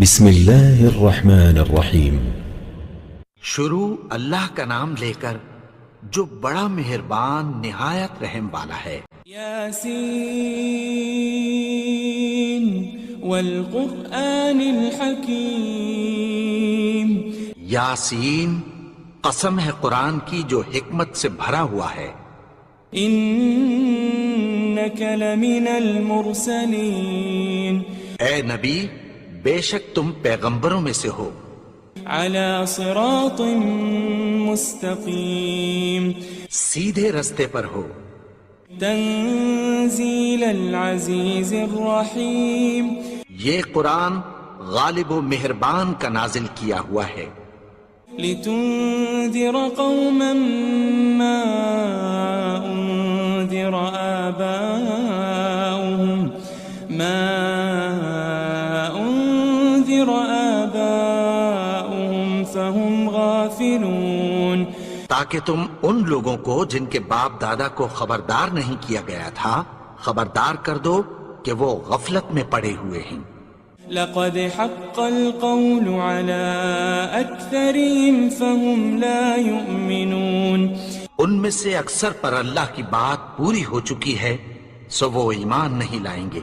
بسم اللہ الرحمن الرحیم۔ شروع اللہ کا نام لے کر جو بڑا مہربان نہایت رحم والا ہے۔ یاسین والقرآن الحکیم۔ یاسین، قسم ہے قرآن کی جو حکمت سے بھرا ہوا ہے۔ انک لمن المرسلین۔ اے نبی، بے شک تم پیغمبروں میں سے ہو۔ علی صراط مستقیم۔ سیدھے رستے پر ہو۔ تنزیل العزیز الرحیم۔ یہ قرآن غالب و مہربان کا نازل کیا ہوا ہے۔ لتنذر قوما ما انذر آباؤهم فهم غافلون۔ تاکہ تم ان لوگوں کو جن کے باپ دادا کو خبردار نہیں کیا گیا تھا خبردار کر دو کہ وہ غفلت میں پڑے ہوئے ہیں۔ لقد حق القول على اکثرهم فهم لا يؤمنون۔ ان میں سے اکثر پر اللہ کی بات پوری ہو چکی ہے سو وہ ایمان نہیں لائیں گے۔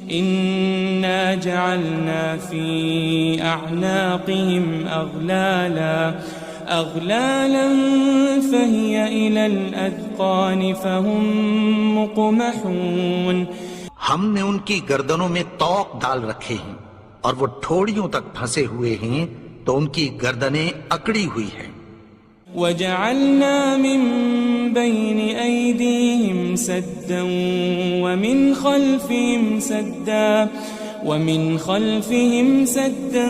انا جعلنا في اعناقهم اغلالا فهي الى الاذقان فهم مقمحون۔ ہم نے ان کی گردنوں میں طوق ڈال رکھے ہیں اور وہ ٹھوڑیوں تک پھنسے ہوئے ہیں تو ان کی گردنیں اکڑی ہوئی ہیں۔ وجعلنا من بين أيديهم سدا ومن خلفهم سدا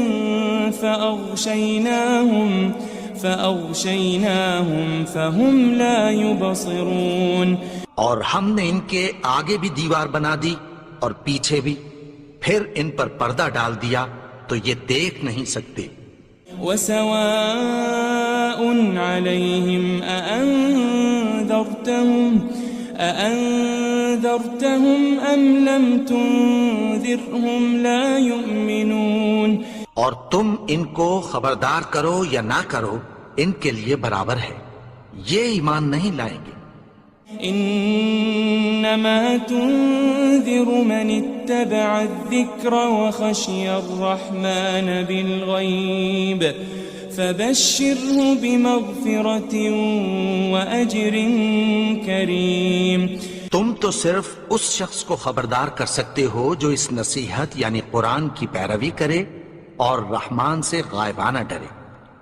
فأغشيناهم فهم لا يبصرون۔ اور ہم نے ان کے آگے بھی دیوار بنا دی اور پیچھے بھی، پھر ان پر پردہ ڈال دیا تو یہ دیکھ نہیں سکتے۔ وسواء عليهم أأنذرتهم أم لم تنذرهم لا يؤمنون۔ اور تم ان کو خبردار کرو یا نہ کرو ان کے لیے برابر ہے، یہ ایمان نہیں لائیں گے۔ انما تنذر من اتبع الذکر وخشی الرحمن بالغیب فبشره بمغفرة واجر کریم۔ تم تو صرف اس شخص کو خبردار کر سکتے ہو جو اس نصیحت یعنی قرآن کی پیروی کرے اور رحمان سے غائبانہ ڈرے،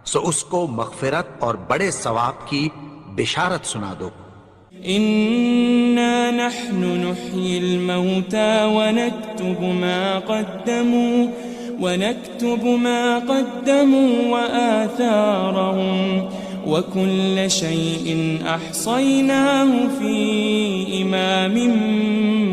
سو اس کو مغفرت اور بڑے ثواب کی بشارت سنا دو۔ إنا نحن نحيي الموتى ونكتب ما قدموا وآثارهم وكل شيء أحصيناه في إمام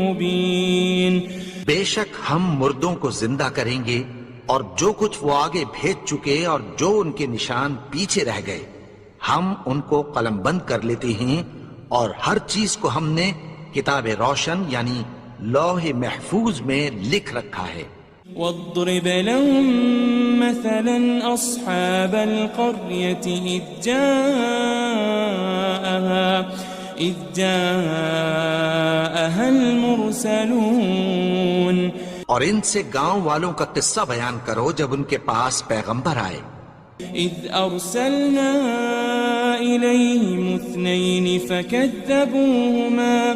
مبين۔ بے شک ہم مردوں کو زندہ کریں گے اور جو کچھ وہ آگے بھیج چکے اور جو ان کے نشان پیچھے رہ گئے ہم ان کو قلم بند کر لیتے ہیں، اور ہر چیز کو ہم نے کتاب روشن یعنی لوح محفوظ میں لکھ رکھا ہے۔ واضرب لهم مثلا أصحاب القرية إذ جاءها المرسلون۔ اور ان سے گاؤں والوں کا قصہ بیان کرو جب ان کے پاس پیغمبر آئے۔ إذ أرسلنا إليهم اثنين فكذبوهما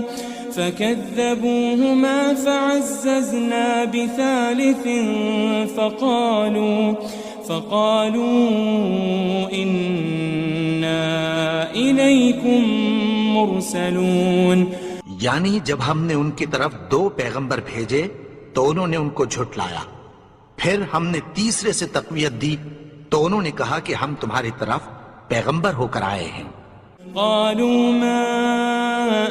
فعززنا بثالث فقالوا إنا إليكم مرسلون۔ یعنی جب ہم نے ان کی طرف دو پیغمبر بھیجے تو انہوں نے ان کو جھٹلایا، پھر ہم نے تیسرے سے تقویت دی تو انہوں نے کہا کہ ہم تمہاری طرف پیغمبر ہو کر آئے ہیں۔ قالوا ما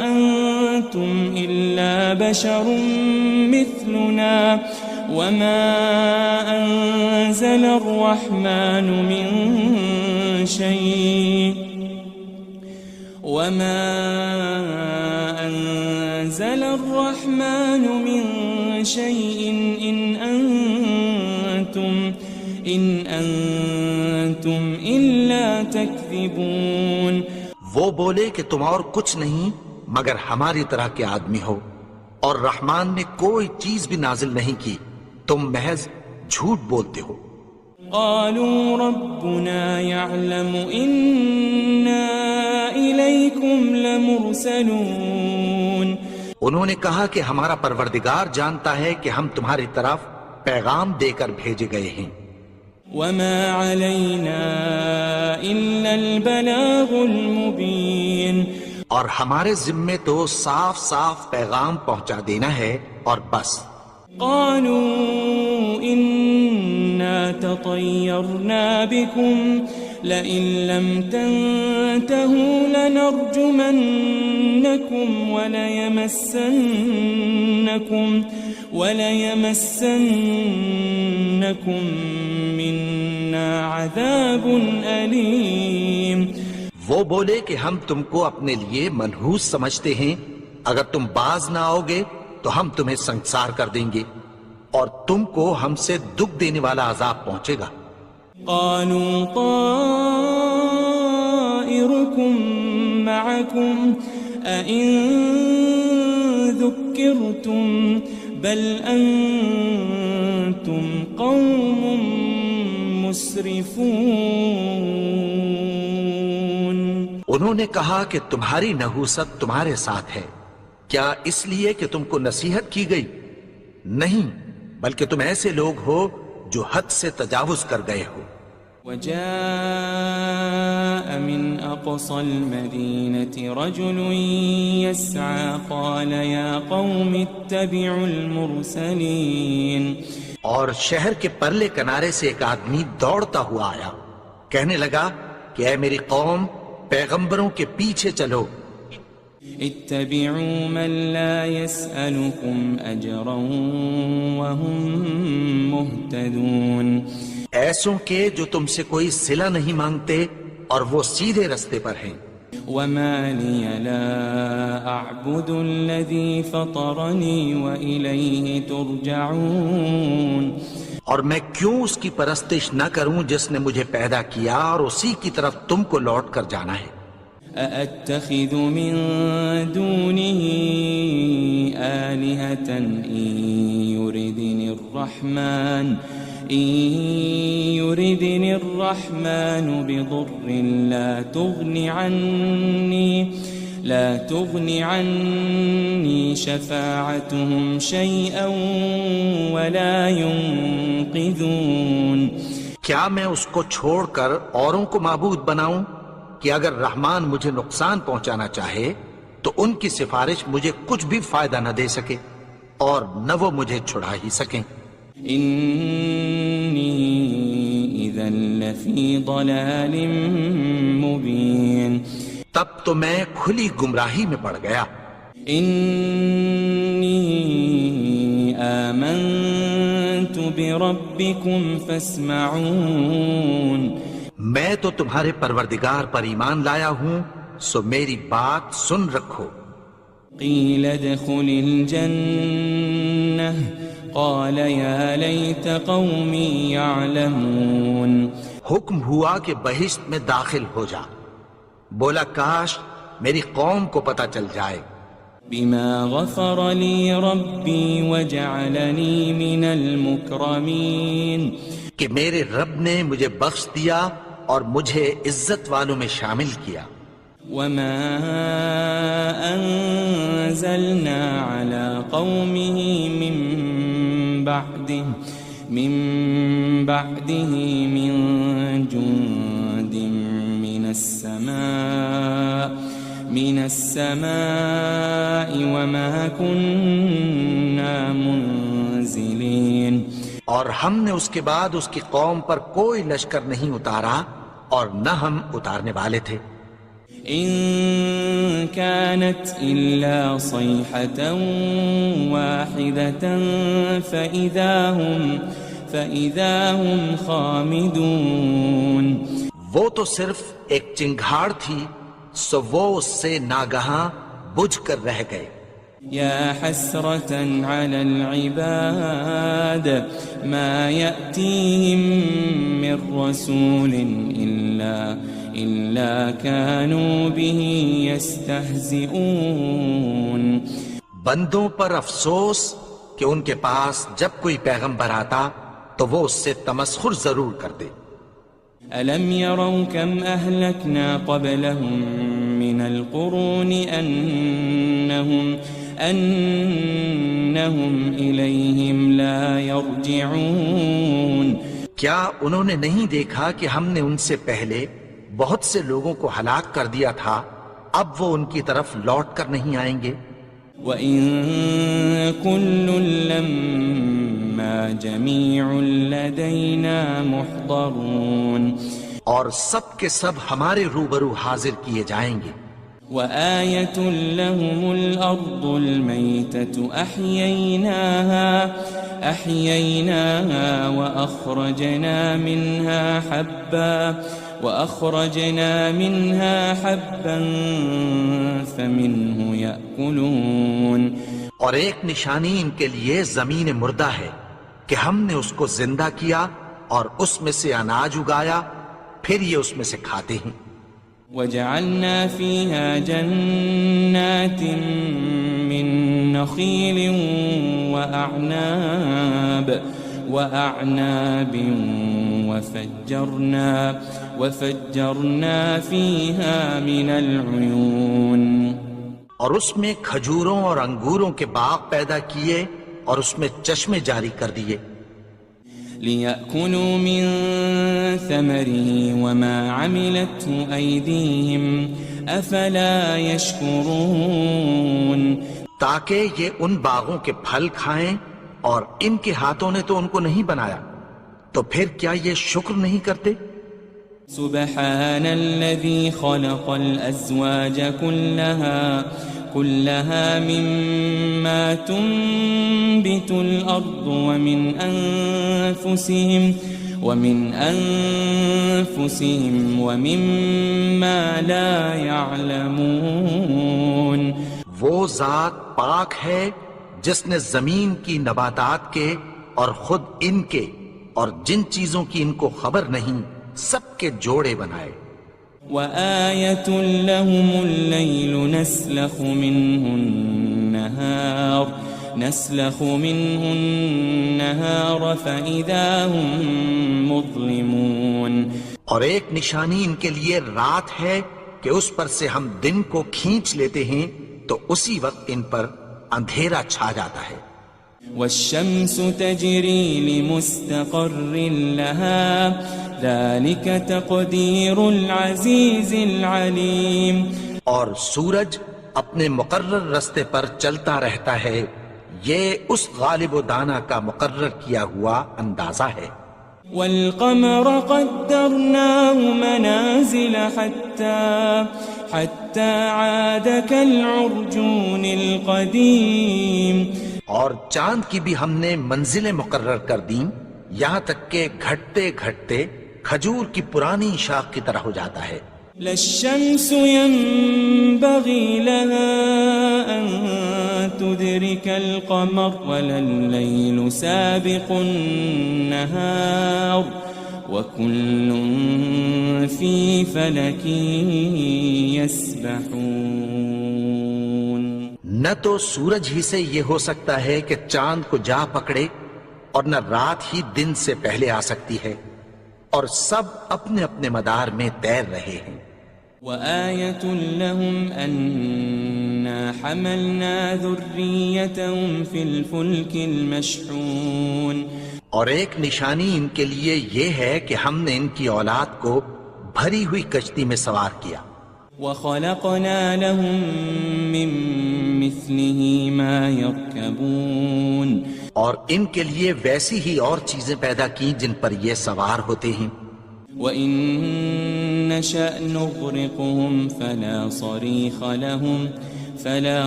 أنتم إلا بشر مثلنا وما أنزل الرحمن من شيء إن أنتم إن أنتم إلا تكذبون. وہ بولے کہ تم اور کچھ نہیں مگر ہماری طرح کے آدمی ہو، اور رحمان نے کوئی چیز بھی نازل نہیں کی، تم محض جھوٹ بولتے ہو. قالوا ربنا يعلم إنا إليكم لمرسلون. انہوں نے کہا کہ ہمارا پروردگار جانتا ہے کہ ہم تمہاری طرف پیغام دے کر بھیجے گئے ہیں. وما علينا إلا البلاغ المبين. اور ہمارے ذمے تو صاف صاف پیغام پہنچا دینا ہے اور بس. قالوا إنا تطيرنا بكم لئن لم تنتهوا لنرجمنكم وليمسنكم منا عذاب أليم. وہ بولے کہ ہم تم کو اپنے لیے منحوس سمجھتے ہیں، اگر تم باز نہ آؤ گے تو ہم تمہیں سنسار کر دیں گے اور تم کو ہم سے دکھ دینے والا عذاب پہنچے گا. قالوا طائركم معكم أئن ذكرتم بل أنتم قوم مسرفون. انہوں نے کہا کہ تمہاری نحوست تمہارے ساتھ ہے، کیا اس لیے کہ تم کو نصیحت کی گئی؟ نہیں، بلکہ تم ایسے لوگ ہو جو حد سے تجاوز کر گئے ہو. وجاء من أقصى المدينة رجل يسعى قال يا قوم اتبعوا المرسلين. اور شہر کے پرلے کنارے سے ایک آدمی دوڑتا ہوا آیا، کہنے لگا کہ اے میری قوم، پیغمبروں کے پیچھے چلو. اتبعوا من لا يسألكم أجرا وهم مهتدون. ایسوں کے جو تم سے کوئی صلہ نہیں مانگتے اور وہ سیدھے رستے پر ہیں. وما لي لا أعبد الذي فطرني وإليه ترجعون. اور میں کیوں اس کی پرستش نہ کروں جس نے مجھے پیدا کیا اور اسی کی طرف تم کو لوٹ کر جانا ہے. أأتخذ من دونه آلهة إن يردني الرحمن بضر لا تغني عني شفاعتهم شيئا ولا ينقذون. کیا میں اس کو چھوڑ کر اوروں کو معبود بناؤں کہ اگر رحمان مجھے نقصان پہنچانا چاہے تو ان کی سفارش مجھے کچھ بھی فائدہ نہ دے سکے اور نہ وہ مجھے چھڑا ہی سکیں. إني إذا لفي ضلال مبين. تب تو میں کھلی گمراہی میں پڑ گیا. إني آمنت بربكم فاسمعون. میں تو تمہارے پروردگار پر ایمان لایا ہوں، سو میری بات سن رکھو. قيل ادخل الجنة قال يا ليت قومي يعلمون. حکم ہوا کہ بہشت میں داخل ہو جا. بولا کاش میری قوم کو پتہ چل جائے. بما غفر لي ربي وجعلني من المكرمين. کہ میرے رب نے مجھے بخش دیا اور مجھے عزت والوں میں شامل کیا. وما أنزلنا على قومه من بعده من جند من السماء وما كنا منزلين. اور ہم نے اس کے بعد اس کی قوم پر کوئی لشکر نہیں اتارا اور نہ ہم اتارنے والے تھے. إن كانت إلا صيحة واحدة فإذا هم خامدون. وہ تو صرف ایک چنگھاڑ تھی، سو وہ اس سے ناگہاں بجھ کر رہ گئے. يا حسرة على العباد ما يأتيهم من رسول إلا كانوا به يستهزئون. بندوں پر افسوس کہ ان کے پاس جب کوئی پیغمبر آتا تو وہ اس سے تمسخر ضرور کرتے. ألم يروا كم أهلكنا قبلهم من القرون أنهم إليهم لا يرجعون. کیا انہوں نے نہیں دیکھا کہ ہم نے ان سے پہلے بہت سے لوگوں کو ہلاک کر دیا تھا، اب وہ ان کی طرف لوٹ کر نہیں آئیں گے. وَإِن كُلٌّ لَمَّا جَمِيعٌ لَدَيْنَا مُحْضَرُونَ. اور سب کے سب ہمارے روبرو حاضر کیے جائیں گے. وآية لهم الأرض الميتة أحييناها وأخرجنا منها حبا فمنه يأكلون. اور ایک نشانی ان کے لیے زمین مردہ ہے کہ ہم نے اس کو زندہ کیا اور اس میں سے اناج اگایا، پھر یہ اس میں سے کھاتے ہیں. وجعلنا فيها جنات من نخيل وأعناب وفجرنا فيها من العيون. اور اس میں کھجوروں اور انگوروں کے باغ پیدا کیے اور اس میں چشمے جاری کر دیے. لِيَأْكُلُوا مِن ثَمَرِهِ وَمَا عَمِلَتْهُ أَيْدِيهِمْ أَفَلَا يَشْكُرُونَ. تاکہ یہ ان باغوں کے پھل کھائیں اور ان کے ہاتھوں نے تو ان کو نہیں بنایا، تو پھر کیا یہ شکر نہیں کرتے؟ سبحان الذي خلق الأزواج كلها مما تنبت الأرض ومن أنفسهم ومما لا يعلمون. وہ ذات پاک ہے جس نے زمین کی نباتات کے اور خود ان کے اور جن چیزوں کی ان کو خبر نہیں سب کے جوڑے بنائے. وآية لهم الليل نسلخ منه النهار فإذا هم مظلمون. اور ایک نشانی ان کے لیے رات ہے کہ اس پر سے ہم دن کو کھینچ لیتے ہیں تو اسی وقت ان پر اندھیرا چھا جاتا ہے. والشمس تجري لمستقر لها ذلك تقدير العزيز العليم. اور سورج اپنے مقرر رستے پر چلتا رہتا ہے، یہ اس غالب و دانا کا مقرر کیا ہوا اندازہ ہے. والقمر قدرناه منازل حتى عاد كالعرجون القديم. اور چاند کی بھی ہم نے منزلیں مقرر کر دیں یہاں تک کہ گھٹتے گھٹتے کھجور کی پرانی شاخ کی طرح ہو جاتا ہے. لا الشمس ينبغي لها أن تدرك القمر ولا الليل سابق النهار وكل في فلك يسبحون. نہ تو سورج ہی سے یہ ہو سکتا ہے کہ چاند کو جا پکڑے اور نہ رات ہی دن سے پہلے آ سکتی ہے، اور سب اپنے اپنے مدار میں تیر رہے ہیں. وآية لهم أنا حملنا ذريتهم في الفلك المشحون. اور ایک نشانی ان کے لیے یہ ہے کہ ہم نے ان کی اولاد کو بھری ہوئی کشتی میں سوار کیا. وخلقنا لهم من مثله ما يركبون. اور ان کے لیے ویسی ہی اور چیزیں پیدا کی جن پر یہ سوار ہوتے ہیں. وَإِن نَّشَأْ نُغْرِقْهُمْ فَلَا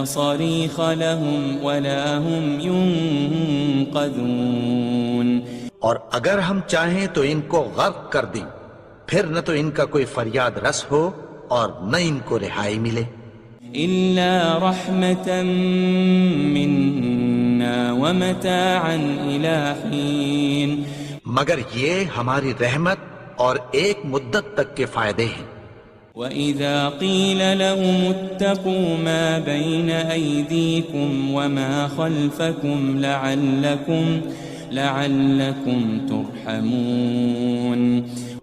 صَرِيخَ لَهُمْ وَلَا هُمْ يُنقَذُونَ. اور اگر ہم چاہیں تو ان کو غرق کر دیں، پھر نہ تو ان کا کوئی فریاد رس ہو اور نہ ان کو رہائی ملے. إلا رحمة منا ومتاعا إلى حين مگر یہ ہماری رحمت اور ایک مدت تک کے فائدے ہیں. وَإِذَا قِيلَ لَهُمُ اتَّقُوا مَا بَيْنَ أَيْدِيكُمْ وَمَا خَلْفَكُمْ لَعَلَّكُمْ تُرْحَمُونَ.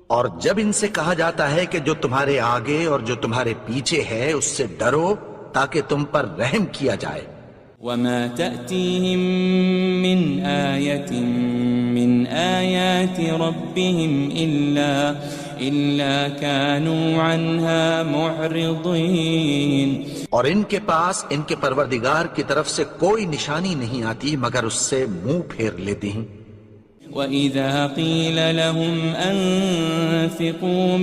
اور جب ان سے کہا جاتا ہے کہ جو تمہارے آگے اور جو تمہارے پیچھے ہے اس سے ڈرو تاکہ تم پر رحم کیا جائے. وَمَا تَأْتِيهِم مِّنْ آيَةٍ مِّنْ آيَاتِ رَبِّهِمْ إِلَّا كَانُوا عَنْهَا مُعْرِضِينَ. اور ان کے پاس ان کے پروردگار کی طرف سے کوئی نشانی نہیں آتی مگر اس سے منہ پھیر لیتے ہیں. وَإِذَا قِيلَ لَهُمْ أَنفِقُوا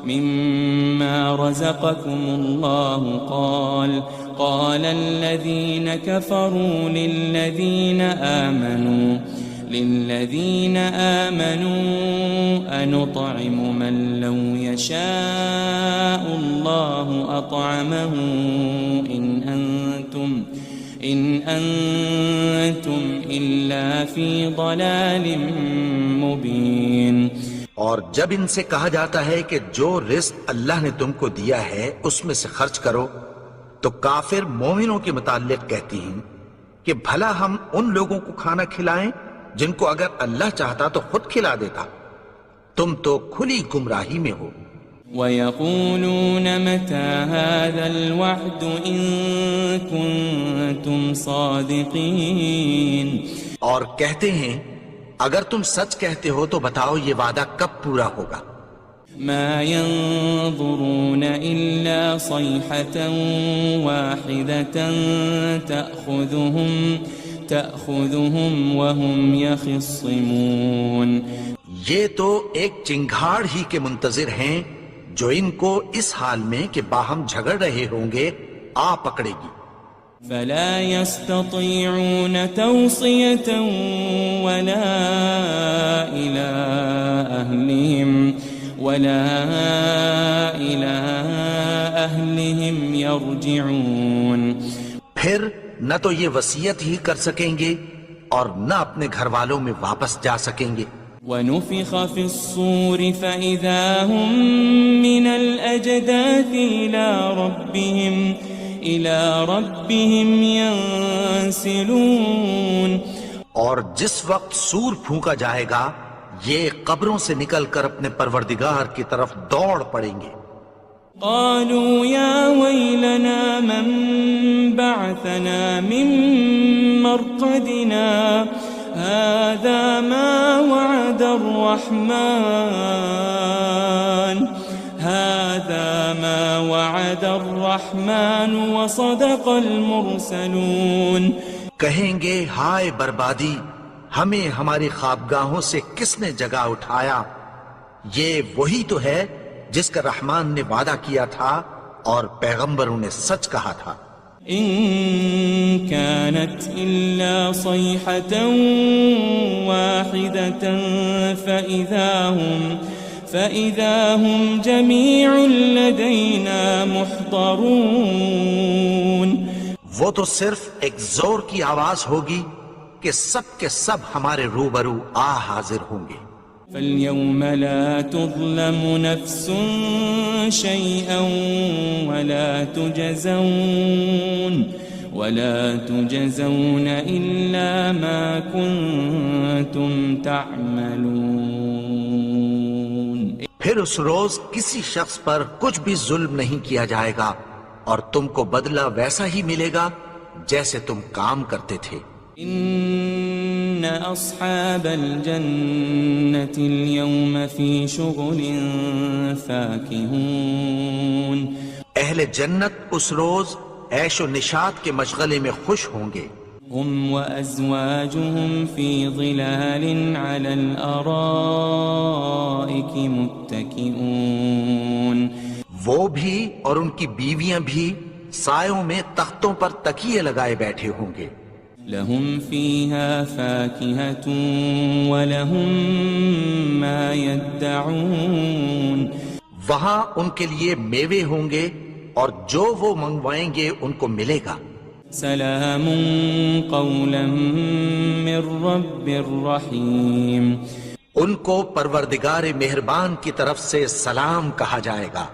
مِمَّا رَزَقَكُمُ اللَّهُ قَالَ الَّذِينَ كَفَرُوا لِلَّذِينَ آمَنُوا أَنُطْعِمُ مَن لَّوْ يَشَاءُ اللَّهُ أَطْعَمَهُ إِنْ أَنْتُمْ إِلَّا فِي ضَلَالٍ مُبِينٍ. اور جب ان سے کہا جاتا ہے کہ جو رزق اللہ نے تم کو دیا ہے اس میں سے خرچ کرو تو کافر مومنوں کے متعلق کہتی ہیں کہ بھلا ہم ان لوگوں کو کھانا کھلائیں جن کو اگر اللہ چاہتا تو خود کھلا دیتا. تم تو کھلی گمراہی میں ہو. وَيَقُولُونَ مَتَى هَذَا الْوَعْدُ إِن كُنتُمْ صَادِقِينَ. اور کہتے ہیں اگر تم سچ کہتے ہو تو بتاؤ یہ وعدہ کب پورا ہوگا. مَا يَنظُرُونَ إِلَّا صَيْحَةً وَاحِدَةً تَأْخُذُهُمْ وَهُمْ يَخِصِّمُونَ. یہ تو ایک چنگھاڑ ہی کے منتظر ہیں جو ان کو اس حال میں کہ باہم جھگڑ رہے ہوں گے آ پکڑے گی. فَلَا يَسْتَطِيعُونَ تَوْصِيَةً وَلَا إِلَىٰ أَهْلِهِمْ يَرْجِعُونَ. پھر نہ تو یہ وصیت ہی کر سکیں گے اور نہ اپنے گھر والوں میں واپس جا سکیں گے. وَنُفِخَ فِي الصُّورِ فَإِذَا هُم مِّنَ الْأَجْدَاثِ إِلَىٰ رَبِّهِمْ يَنسِلُونَ. اور جس وقت سور پھونکا جائے گا یہ قبروں سے نکل کر اپنے پروردگار کی طرف دوڑ پڑیں گے. قالوا يا ويلنا من بعثنا من مرقدنا هذا ما وعد الرحمن وصدق المرسلون. کہیں گے ہائے بربادی، ہمیں ہماری خوابگاہوں سے کس نے جگا اٹھایا. یہ وہی تو ہے جس کا رحمان نے وعدہ کیا تھا اور پیغمبروں نے سچ کہا تھا. إن كانت إلا صيحة واحدة فإذا هم جميع لدينا محضرون. وہ تو صرف ایک زور کی آواز ہوگی کہ سب کے سب ہمارے روبرو آ حاضر ہوں گے. فَالْيَوْمَ لَا تُظْلَمُ نَفْسٌ شَيْئًا وَلَا تُجَزَوْنَ إِلَّا مَا كُنتُمْ تَعْمَلُونَ. پھر اس روز کسی شخص پر کچھ بھی ظلم نہیں کیا جائے گا اور تم کو بدلہ ویسا ہی ملے گا جیسے تم کام کرتے تھے. إن أصحاب الجنة اليوم في شغل فاكهون. اہل جنت اس روز عیش و نشاط کے مشغلے میں خوش ہوں گے. هم وأزواجهم في ظلال على الأرائك متكئون. وہ بھی اور ان کی بیویاں بھی سایوں میں تختوں پر تکیے لگائے بیٹھے ہوں گے. لهم فيها فاكهة ولهم ما يدعون. وہاں ان کے لیے میوے ہوں گے اور جو وہ منگوائیں گے ان کو ملے گا. سلام قولا من رب الرحیم. ان کو پروردگار مہربان کی طرف سے سلام کہا جائے گا.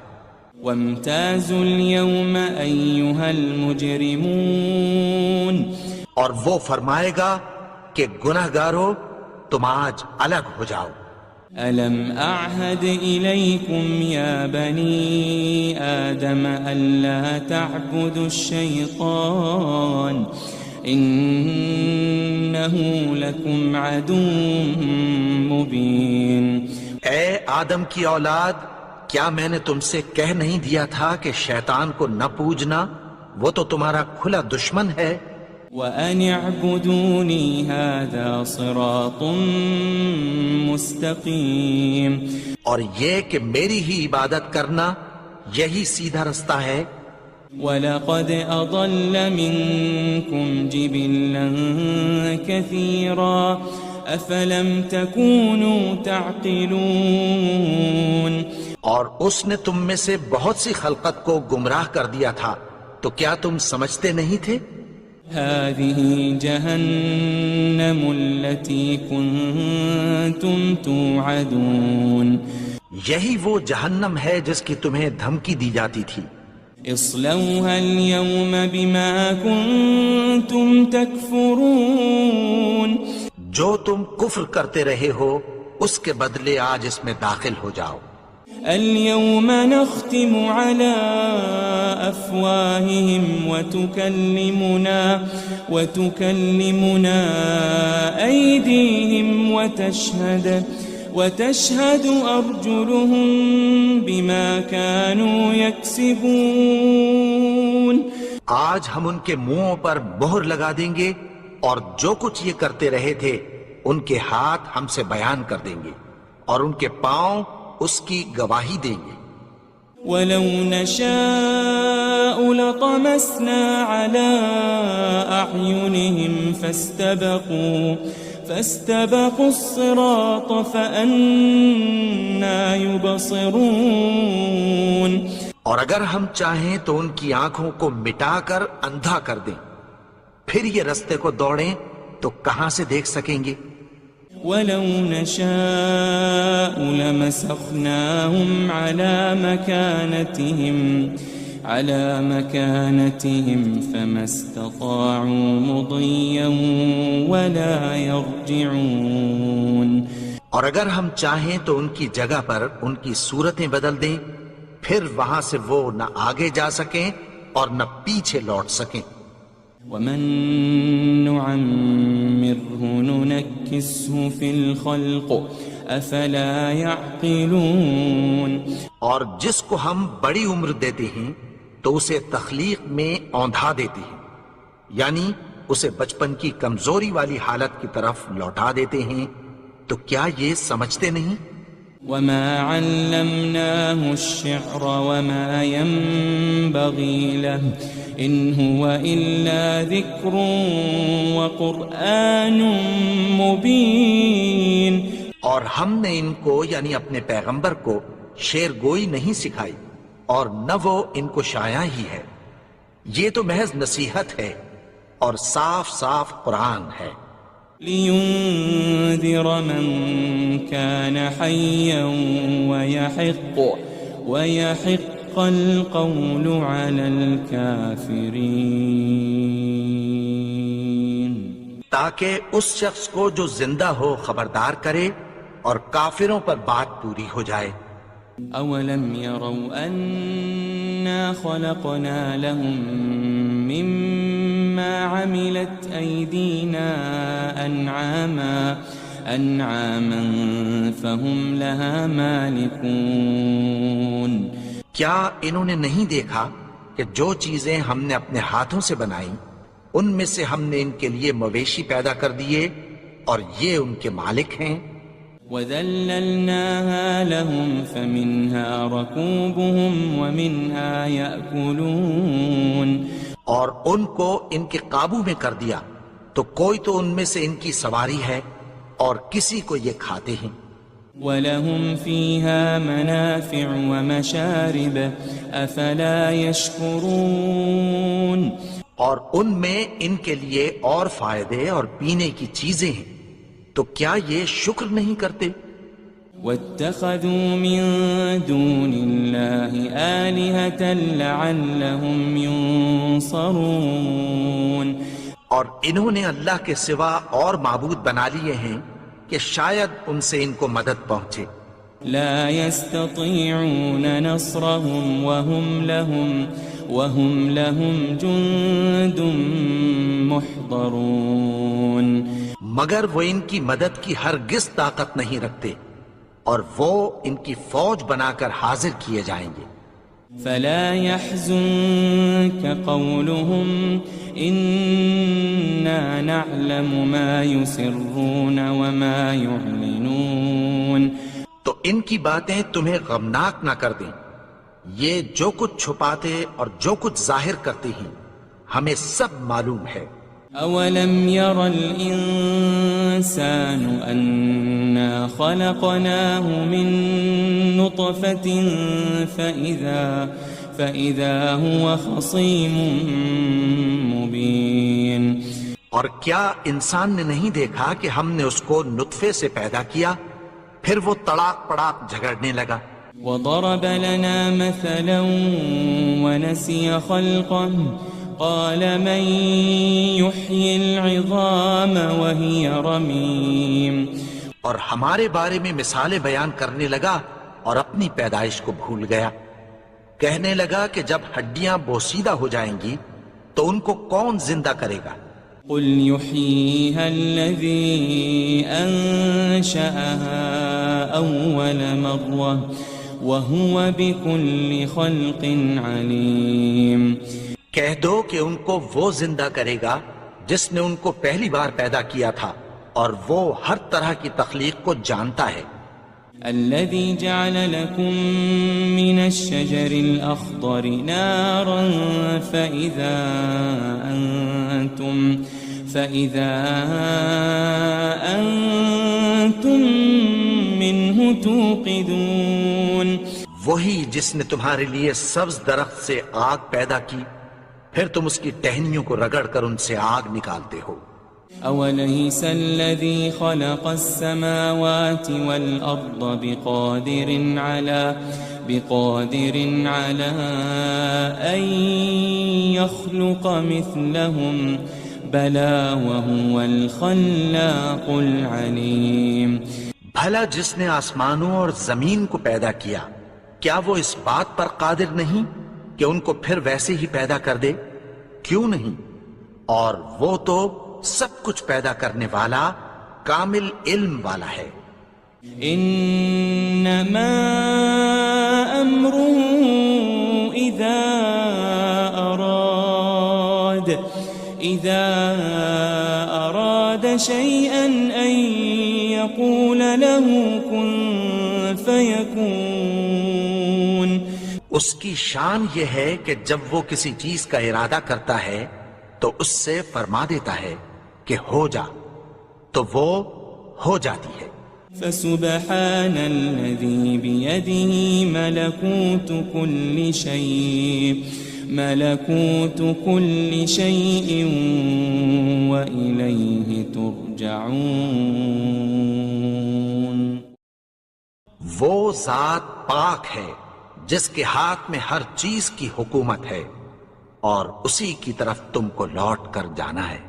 وامتازوا اليوم أيها المجرمون. اور وہ فرمائے گا کہ گنہگارو تم آج الگ ہو جاؤ. ألم أعهد إليكم يا بني آدم ألا تعبدوا الشيطان إنه لكم عدو مبين. اے آدم کی اولاد، کیا میں نے تم سے کہہ نہیں دیا تھا کہ شیطان کو نہ پوجنا، وہ تو تمہارا کھلا دشمن ہے. وَأَنِ اعْبُدُونِي هَذَا صِرَاطٌ مُسْتَقِيمٌ. اور یہ کہ میری ہی عبادت کرنا یہی سیدھا رستہ ہے. وَلَقَدْ أَضَلَّ مِنْكُمْ جِبِلًّا كَثِيرًا أَفَلَمْ تَكُونُوا تَعْقِلُونَ. اور اس نے تم میں سے بہت سی خلقت کو گمراہ کر دیا تھا، تو کیا تم سمجھتے نہیں تھے؟ هذه جهنم التي كنتم توعدون. یہی وہ جہنم ہے جس کی تمہیں دھمکی دی جاتی تھی. اصلوها اليوم بما كنتم تكفرون. جو تم کفر کرتے رہے ہو اس کے بدلے آج اس میں داخل ہو جاؤ. اليوم نختم على أفواههم وتكلمنا أيديهم وتشهد أرجلهم بما كانوا يكسبون. آج ہم ان کے منہوں پر مہر لگا دیں گے اور جو کچھ یہ کرتے رہے تھے ان کے ہاتھ ہم سے بیان کر دیں گے اور ان کے پاؤں اس کی گواہی دیں گے. وَلَوْ نَشَاءُ لَطَمَسْنَا عَلَىٰ أَعْيُنِهِمْ فَاسْتَبَقُوا الصِّرَاطَ فَأَنَّىٰ يُبْصِرُونَ. اور اگر ہم چاہیں تو ان کی آنکھوں کو مٹا کر اندھا کر دیں، پھر یہ رستے کو دوڑیں تو کہاں سے دیکھ سکیں گے. وَلَوْ نَشَاءُ لَمَسَخْنَاهُمْ عَلَى مَكَانَتِهِمْ فَمَا اسْتَطَاعُوا مُضِيًّا وَلَا يَرْجِعُونَ. اور اگر ہم چاہیں تو ان کی جگہ پر ان کی صورتیں بدل دیں، پھر وہاں سے وہ نہ آگے جا سکیں اور نہ پیچھے لوٹ سکیں. وَمَن نُعَمِّرْهُ نُنَكِّسْهُ فِي الْخَلْقِ أَفَلَا يَعْقِلُونَ. اور جس کو ہم بڑی عمر دیتے ہیں تو اسے تخلیق میں اوندھا دیتے ہیں، یعنی اسے بچپن کی کمزوری والی حالت کی طرف لوٹا دیتے ہیں. تو کیا یہ سمجھتے نہیں؟ وَمَا عَلَّمْنَاهُ الشِّعْرَ وَمَا يَنبَغِي لَهُ إِنْ هُوَ إِلَّا ذِكْرٌ وَقُرْآنٌ مُبِينٌ. اور ہم نے ان کو یعنی اپنے پیغمبر کو شعر گوئی نہیں سکھائی اور نہ وہ ان کو شایع ہی ہے، یہ تو محض نصیحت ہے اور صاف صاف قرآن ہے. لِيُنذِرَ مَن كَانَ حَيًّا وَيَحِقَّ الْقَوْلُ عَلَى الْكَافِرِينَ. تاکہ اس شخص کو جو زندہ ہو خبردار کرے اور کافروں پر بات پوری ہو جائے. أَوَلَمْ يَرَوْا أَنَّا خَلَقْنَا لَهُم مِّمَّا عَمِلَتْ أَيْدِينَا أَنْعَامًا فَهُمْ لَهَا مَالِكُونَ. کیا انہوں نے نہیں دیکھا کہ جو چیزیں ہم نے اپنے ہاتھوں سے بنائیں ان میں سے ہم نے ان کے لیے مویشی پیدا کر دیے اور یہ ان کے مالک ہیں. وَذَلَّلْنَاهَا لَهُمْ فَمِنْهَا رَكُوبُهُمْ وَمِنْهَا يَأْكُلُونَ. اور ان کو ان کے قابو میں کر دیا تو کوئی تو ان میں سے ان کی سواری ہے اور کسی کو یہ کھاتے ہیں. وَلَهُمْ فِيهَا مَنَافِعُ وَمَشَارِبُ أَفَلَا يَشْكُرُونَ اور ان میں ان کے لیے اور فائدے اور پینے کی چیزیں ہیں، تو کیا یہ شکر نہیں کرتے؟ وَاتَّخَذُوا مِن دُونِ اللَّهِ آلِهَةً لَعَلَّهُمْ يُنصَرُونَ اور انہوں نے اللہ کے سوا اور معبود بنا لیے ہیں کہ شاید ان سے ان کو مدد پہنچے۔ لا يستطيعون نصرهم وهم لهم جند محضرون مگر وہ ان کی مدد کی ہرگز طاقت نہیں رکھتے، اور وہ ان کی فوج بنا کر حاضر کیے جائیں گے۔ فلا يحزنك قولهم إنا نعلم ما يسرون وما يعلنون تو ان کی باتیں تمہیں غمناک نہ کر دیں، یہ جو کچھ چھپاتے اور جو کچھ ظاہر کرتے ہیں ہمیں سب معلوم ہے۔ أولم ير الإنسان أنا خلقناه من نطفة فإذا هو خصيم مبين اور کیا انسان نے نہیں دیکھا کہ ہم نے اس کو نطفے سے پیدا کیا، پھر وہ تڑاک پڑاک جھگڑنے لگا۔ وضرب لنا مثلا ونسي خلقه قال من يحيي العظام وهي رميم اور ہمارے بارے میں مثالیں بیان کرنے لگا اور اپنی پیدائش کو بھول گیا، کہنے لگا کہ جب ہڈیاں بوسیدہ ہو جائیں گی تو ان کو کون زندہ کرے گا؟ قل يحييها الذي أنشأها أول مرة وهو بكل خلق عليم کہہ دو کہ ان کو وہ زندہ کرے گا جس نے ان کو پہلی بار پیدا کیا تھا، اور وہ ہر طرح کی تخلیق کو جانتا ہے۔ الذي جعل لكم من الشجر الأخضر نارا فإذا أنتم منه توقدون وہی جس نے تمہارے لیے سبز درخت سے آگ پیدا کی، پھر تم اس کی ٹہنیوں کو رگڑ کر ان سے آگ نکالتے ہو۔ أوليس الذي خلق السماوات والأرض بقادر على أن يخلق مثلهم بلى وهو الخلاق العليم بھلا جس نے آسمانوں اور زمین کو پیدا کیا، کیا وہ اس بات پر قادر نہیں کہ ان کو پھر ویسے ہی پیدا کر دے؟ کیوں نہیں؟ اور وہ تو سب کچھ پیدا کرنے والا، کامل علم والا ہے۔ انما امره اذا اراد شيئا ان يقول له كن فيكون اس کی شان یہ ہے کہ جب وہ کسی چیز کا ارادہ کرتا ہے تو اس سے فرما دیتا ہے کہ ہو جا، تو وہ ہو جاتی ہے۔ فسبحان الذي بيده ملكوت كل شيء وإليه ترجعون وہ ذات پاک ہے جس کے ہاتھ میں ہر چیز کی حکومت ہے، اور اسی کی طرف تم کو لوٹ کر جانا ہے۔